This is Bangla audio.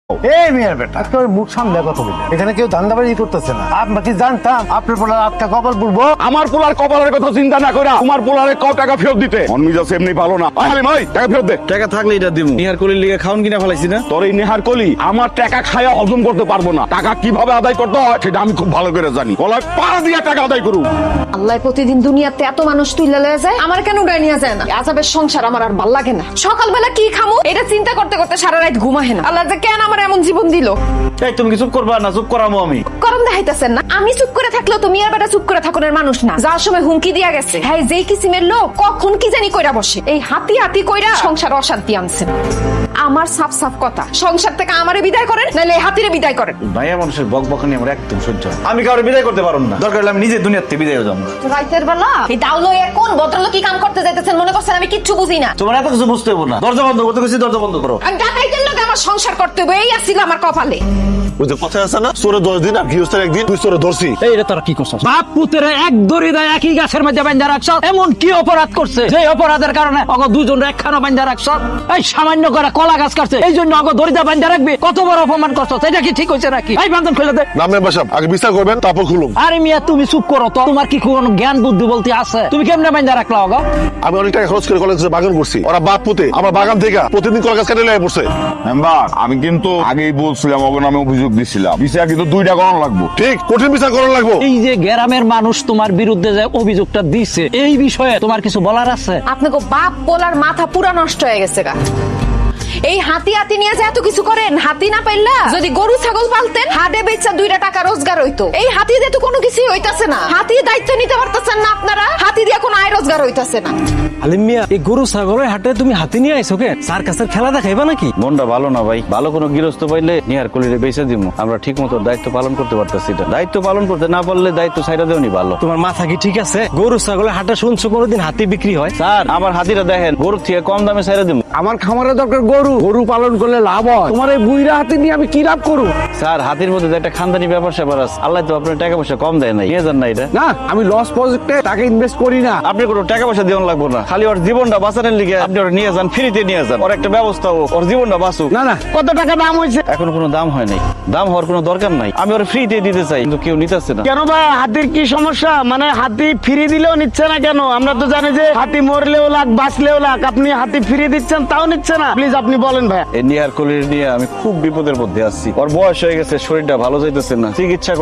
এই মেয়ের বেটা তোর মুখ সামনে কথা বলি, এখানে কেউ ধান্দাবাজি করতেছে না। আমরা কি জানতাম আপনার পোলার আটকা কপাল পড়বো? আমার পোলার কপালের কথা চিন্তা না করে তোমার পোলারে কত টাকা ফেরত দিতে মন মিজাজ এমনি ভালো না। হালিম ভাই টাকা ফেরত দে। টাকা থাকলে এটা দিব। নিহার কলির লিগে খাউন কিনা ফেলাইছি না। তোর এই নেহার কলি আমার টাকা খায়া হজম করতে পারবো না। টাকা কিভাবে আদায় করতে হয় সেটা আমি খুব ভালো করে জানি। গলায় পাড়া দিয়ে টাকা আদায় করু। আল্লাহ প্রতিদিন দুনিয়াতে এত মানুষ তুইলা লয়ে যায়, আমার কেন উড়াই নিয়ে যায় না? আজাবের সংসার আমার আর ভাল লাগে না। সকালবেলা কি খামু এটা চিন্তা করতে করতে সারা রাত ঘুমাহে না। আল্লাহ যে কেন আমার এমন জীবন দিল। এই তুমি কি চুপ করবা না? চুপ করামো আমি। করম দেখাইতেছেন না? আমি চুপ করে থাকলেও তুমি আর বেটা চুপ করে থাকুনের মানুষ না। যার সময় হুমকি দিয়া গেছে, হ্যাঁ যেই কিসিমের লোক কখন কি জানি কইরা বসে। এই হাতি হাতি কইরা সংসার অশান্তি আনছে। আমার সাফ সাফ কথা, সংসার থেকে আমারে বিদায় করেন, নাহলে এই হাতিরে বিদায় করেন। ভাইয়া মানুষের বকবকানি আমার একদম সহ্য হয়। আমি কাউরে বিদায় করতে পারবো না। দরকার হলে আমি নিজে দুনিয়ার থেকে বিদায় হয়ে যাবো। রাইতের বেলা এই দাউলো কোন ভদ্রলোক কি কাম করতে যাইতেছেন মনে করছেন আমি কিচ্ছু বুঝি না? তোমার এত কিছু বুঝতে হবো না। দরজা বন্ধ করতে গেছি, দরজা বন্ধ করো। আমি ডাকাইতের লোক আমার সংসার করতে হবে, এই আসছিল আমার কপালে। ওই যে কথা আছে না, চোরে 10 দিন আর গৃহস্থের একদিন, তুই চোরে ধরছি। এইটা তোরা কি করছিস? বাপ পুতেরে এক দড়ি দেয় একই গাছের মধ্যে বাঁধা রাখছ। এমন কি অপরাধ করছে যে অপরাধের কারণে অগ দুজন একখানা বাঁধা রাখছ? এই সামান্য করে কলা গাছ কাটছে, এই জন্য অগ দড়িটা বাঁধা রাখবে? কত বড় অপমান করছ, এটা কি ঠিক হয়েছে নাকি? এই বান্ধন খুলে দে। নামের বাসাব আগে বিচার করবেন, তারপর খুলুন। আরে মিয়া তুমি চুপ করো তো, তোমার কি কোনো জ্ঞান বুদ্ধি বলতে আছে? তুমি কেমনে বাঁধা রাখলা অগ? আমি অনেক টাকা খরচ করে কলেজে বাগান করছি। ওরা বাপ পুতে আমার বাগান থেকে প্রতিদিন কলা গাছ কাটে লেগে পড়ছে। মেম্বার আমি কিন্তু আগেই বলছিলাম ওকে নামে অভিযোগ দিছিলাম। বিচার কিন্তু 2টা করানো লাগবো। ঠিক, কঠিন বিচার করার লাগবো। এই যে গ্রামের মানুষ তোমার বিরুদ্ধে যে অভিযোগটা দিছে, এই বিষয়ে তোমার কিছু বলার আছে? আপনাকে বাপ বলার মাথা পুরা নষ্ট হয়ে গেছে গা। এই হাতি হাতি নিয়ে যে এত কিছু করেন, হাতি না পাইলা যদি গরু ছাগল পালতেন, হাটে বেচা 2টা টাকা রোজগার হইতো। এই হাতি দিয়ে তো কোনো কিছুই হইতাছে না। হাতি দায়িত্ব নিতে পারতেছেন না আপনারা, হাতি দিয়ে কোনো আয় রোজগার হইতাছে না। আলিম মিয়া, এই গরু ছাগলের হাটে তুমি হাতি নিয়ে আইছো কে? সার্কাসের খেলা দেখাইবা নাকি? মনটা ভালো না ভাই। ভালো কোনো গৃহস্থ পাইলে নিহার কলিরে বেঁচে দিব। আমরা ঠিক মতো দায়িত্ব পালন করতে পারতেছি না। দায়িত্ব পালন করতে না পারলে দায়িত্ব ছাইড়া দেওয়ানি ভালো। তোমার মাথা কি ঠিক আছে? গরু ছাগলের হাটে শুনছো কোনোদিন হাতি বিক্রি হয়? স্যার আমার হাতিটা দেখেন, গরুর থেকে কম দামে ছাইড়া দিব। আমার খামারের দরকার গরু, গরু পালন করলে লাভ হয়। তোমার এই বুইরা হাতি নিয়ে আমি কি লাভ করু? স্যার হাতির মধ্যে যে একটা খানদানি ব্যাপার স্যাপার আছে। আল্লাহ তো আপনার টাকা পয়সা কম দেয় নাই, নিয়ে যান না এটা। না, আমি লস প্রজেক্টে টাকা ইনভেস্ট করি না। আপনি কোনো টাকা পয়সা দিওন লাগবো না, খালি ওর জীবনটা বাঁচানোর লিগে আপনি ওর নিয়ে যান, ফ্রিতে নিয়ে যান। ওর একটা ব্যবস্থা হোক, ওর জীবনটা বাঁচুক। না না, কত টাকা দাম হয়েছে? এখনো কোনো দাম হয় নাই, দাম হওয়ার কোনো দরকার নাই। আমি ওর ফ্রিতে দিতে চাই, কিন্তু কেউ নিতেছে না। কেন ভাই, হাতির কি সমস্যা? মানে হাতি ফ্রি দিলেও নিচ্ছে না কেন? আমরা তো জানি যে হাতি মরলেও লাখ, বাঁচলেও লাখ। আপনি হাতি ফ্রি দিচ্ছেন, তাও নিচ্ছে না। প্লিজ আপনি বলেন ভাই। এই নিহার কলির নিয়ে আমি খুব বিপদের মধ্যে আছি। ওর বয়স হয়ে গেছে, শরীরটা ভালো যাইতেছে না, চিকিৎসা